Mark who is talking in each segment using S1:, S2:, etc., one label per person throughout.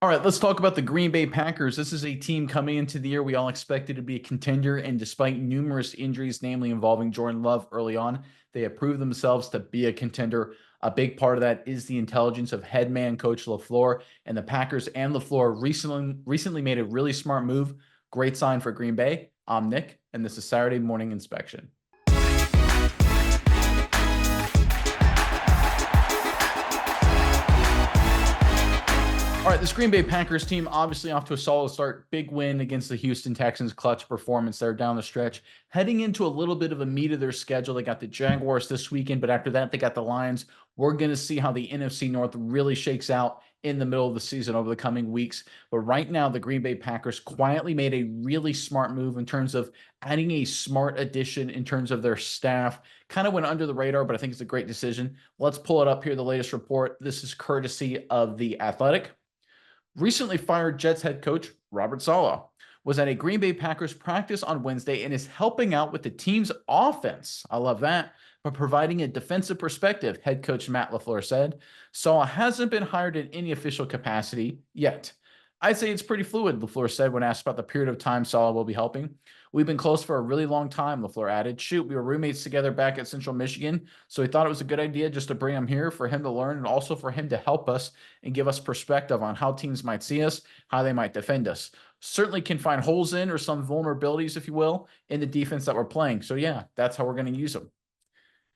S1: All right, let's talk about the Green Bay Packers. This is a team coming into the year we all expected to be a contender, and despite numerous injuries, namely involving Jordan Love early on, they have proved themselves to be a contender. A big part of that is the intelligence of head man coach LaFleur, and the Packers and LaFleur recently made a really smart move. Great sign for Green Bay. I'm Nick, and this is Saturday Morning Inspection. All right, this Green Bay Packers team obviously off to a solid start. Big win against the Houston Texans, clutch performance there down the stretch. Heading into a little bit of a meat of their schedule. They got the Jaguars this weekend, but after that, they got the Lions. We're going to see how the NFC North really shakes out in the middle of the season over the coming weeks. But right now, the Green Bay Packers quietly made a really smart move in terms of adding a smart addition in terms of their staff. Kind of went under the radar, but I think it's a great decision. Let's pull it up here, the latest report. This is courtesy of The Athletic. Recently fired Jets head coach Robert Saleh was at a Green Bay Packers practice on Wednesday and is helping out with the team's offense. I love that. But providing a defensive perspective, head coach Matt LaFleur said. Saleh hasn't been hired in any official capacity yet. I'd say it's pretty fluid, LaFleur said when asked about the period of time Saleh will be helping. We've been close for a really long time, LaFleur added. Shoot, we were roommates together back at Central Michigan, so he thought it was a good idea just to bring him here for him to learn and also for him to help us and give us perspective on how teams might see us, how they might defend us. Certainly can find holes in or some vulnerabilities, if you will, in the defense that we're playing. So yeah, that's how we're going to use them.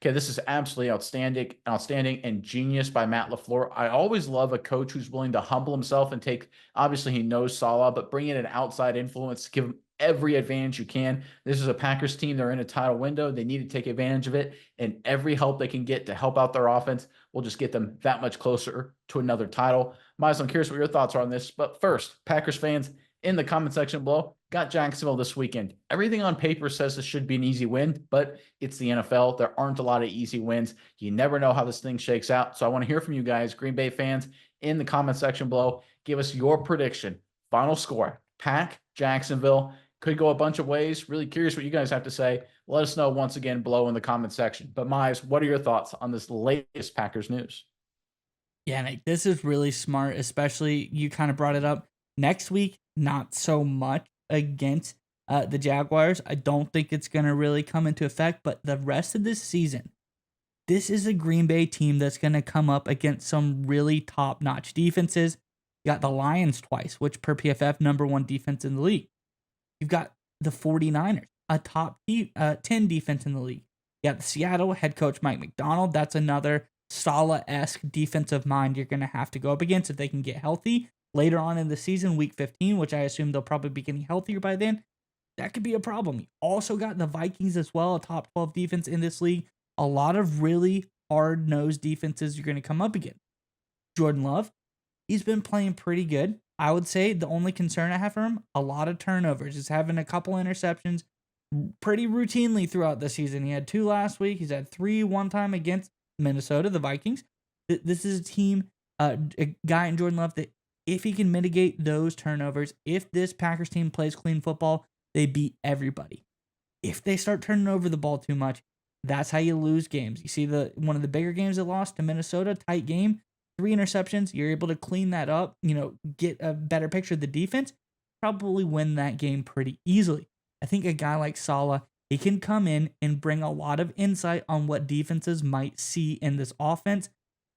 S1: Okay, this is absolutely outstanding and genius by Matt LaFleur. I always love a coach who's willing to humble himself and take, obviously he knows Saleh, but bring in an outside influence, give him every advantage you can. This is a Packers team. They're in a title window. They need to take advantage of it, and every help they can get to help out their offense will just get them that much closer to another title. Miles, I'm curious what your thoughts are on this, but first, Packers fans, in the comment section below, got Jacksonville this weekend. Everything on paper says this should be an easy win, but it's the NFL. There aren't a lot of easy wins. You never know how this thing shakes out. So I want to hear from you guys, Green Bay fans, in the comment section below. Give us your prediction. Final score. Pack, Jacksonville. Could go a bunch of ways. Really curious what you guys have to say. Let us know once again below in the comment section. But Mize, what are your thoughts on this latest Packers news?
S2: Yeah, Nick, this is really smart, especially you kind of brought it up. Next week, not so much against the Jaguars. I don't think it's going to really come into effect, but the rest of this season, this is a Green Bay team that's going to come up against some really top notch defenses. You got the Lions twice, which per PFF, number one defense in the league. You've got the 49ers, a top 10 defense in the league. You got the Seattle head coach Mike McDonald. That's another Saleh-esque defensive mind you're going to have to go up against if they can get healthy later on in the season, week 15, which I assume they'll probably be getting healthier by then. That could be a problem. You also got the Vikings as well, a top 12 defense in this league. A lot of really hard-nosed defenses you're going to come up against. Jordan Love, he's been playing pretty good. I would say the only concern I have for him, a lot of turnovers. He's having a couple interceptions pretty routinely throughout the season. He had 2 last week. He's had 3 one time against Minnesota, the Vikings. This is a team, a guy in Jordan Love that if he can mitigate those turnovers, if this Packers team plays clean football, they beat everybody. If they start turning over the ball too much, that's how you lose games. You see one of the bigger games that lost to Minnesota, tight game, 3 interceptions. You're able to clean that up, get a better picture of the defense, probably win that game pretty easily. I think a guy like Saleh, he can come in and bring a lot of insight on what defenses might see in this offense,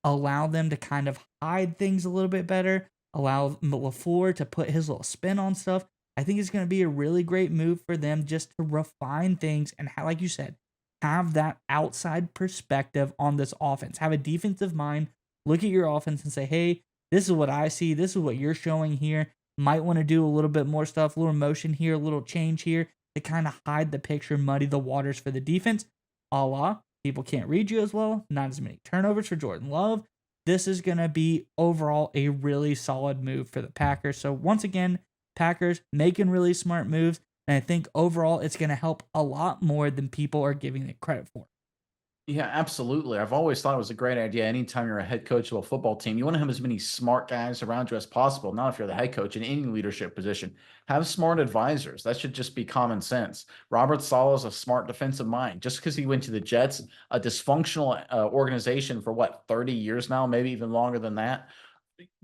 S2: allow them to kind of hide things a little bit better, allow LaFleur to put his little spin on stuff. I think it's going to be a really great move for them just to refine things and, like you said, have that outside perspective on this offense. Have a defensive mind, look at your offense and say, hey, this is what I see. This is what you're showing here. Might want to do a little bit more stuff, a little motion here, a little change here to kind of hide the picture, muddy the waters for the defense. A la, people can't read you as well. Not as many turnovers for Jordan Love. This is going to be overall a really solid move for the Packers. So once again, Packers making really smart moves. And I think overall it's going to help a lot more than people are giving it credit for.
S1: Yeah, absolutely. I've always thought it was a great idea. Anytime you're a head coach of a football team, you want to have as many smart guys around you as possible. Not if you're the head coach in any leadership position. Have smart advisors. That should just be common sense. Robert Saleh is a smart defensive mind. Just because he went to the Jets, a dysfunctional organization for what, 30 years now, maybe even longer than that.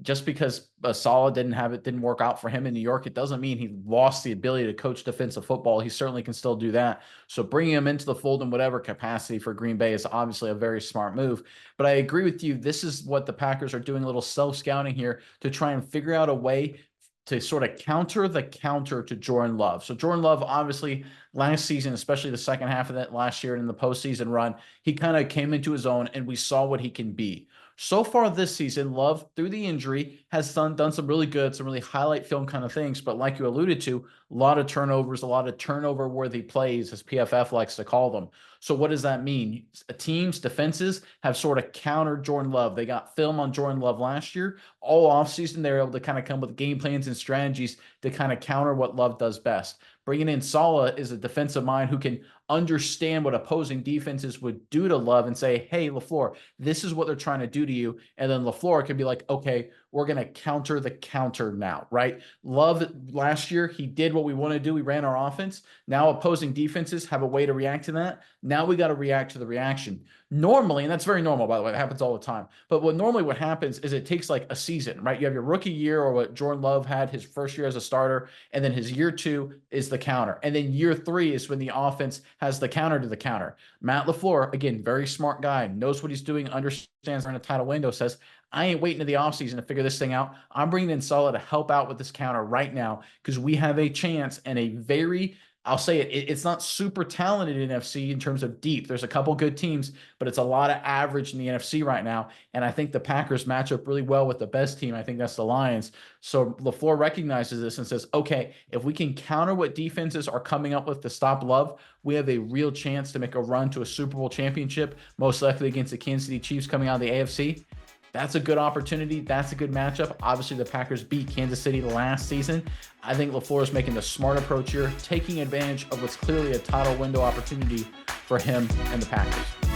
S1: just because Saleh didn't work out for him in New York, it doesn't mean he lost the ability to coach defensive football. He certainly can still do that. So bringing him into the fold in whatever capacity for Green Bay is obviously a very smart move. But I agree with you. This is what the Packers are doing, a little self-scouting here to try and figure out a way to sort of counter the counter to Jordan Love. So Jordan Love, obviously, last season, especially the second half of that last year and in the postseason run, he kind of came into his own and we saw what he can be. So far this season, Love, through the injury, has done some really good, some really highlight film kind of things. But like you alluded to, a lot of turnovers, a lot of turnover-worthy plays, as PFF likes to call them. So what does that mean? Teams, defenses have sort of countered Jordan Love. They got film on Jordan Love last year. All offseason, they were able to kind of come with game plans and strategies to kind of counter what Love does best. Bringing in Saleh is a defensive mind who can understand what opposing defenses would do to Love and say, hey, LaFleur, this is what they're trying to do to you. And then LaFleur can be like, okay, we're going to counter the counter now, right? Love last year, he did what we want to do. We ran our offense. Now opposing defenses have a way to react to that. Now we got to react to the reaction. Normally, and that's very normal, by the way, it happens all the time. But what happens is it takes like a season, right? You have your rookie year, or what Jordan Love had his first year as a starter, and then his year 2 is the counter. And then year 3 is when the offense has the counter to the counter. Matt LaFleur, again, very smart guy, knows what he's doing, understands in a title window, says, I ain't waiting to the offseason to figure this thing out. I'm bringing in Saleh to help out with this counter right now because we have a chance and a very, I'll say it's not super talented in NFC in terms of deep. There's a couple good teams, but it's a lot of average in the NFC right now. And I think the Packers match up really well with the best team. I think that's the Lions. So LaFleur recognizes this and says, okay, if we can counter what defenses are coming up with to stop Love, we have a real chance to make a run to a Super Bowl championship, most likely against the Kansas City Chiefs coming out of the AFC. That's a good opportunity. That's a good matchup. Obviously, the Packers beat Kansas City last season. I think LaFleur is making the smart approach here, taking advantage of what's clearly a title window opportunity for him and the Packers.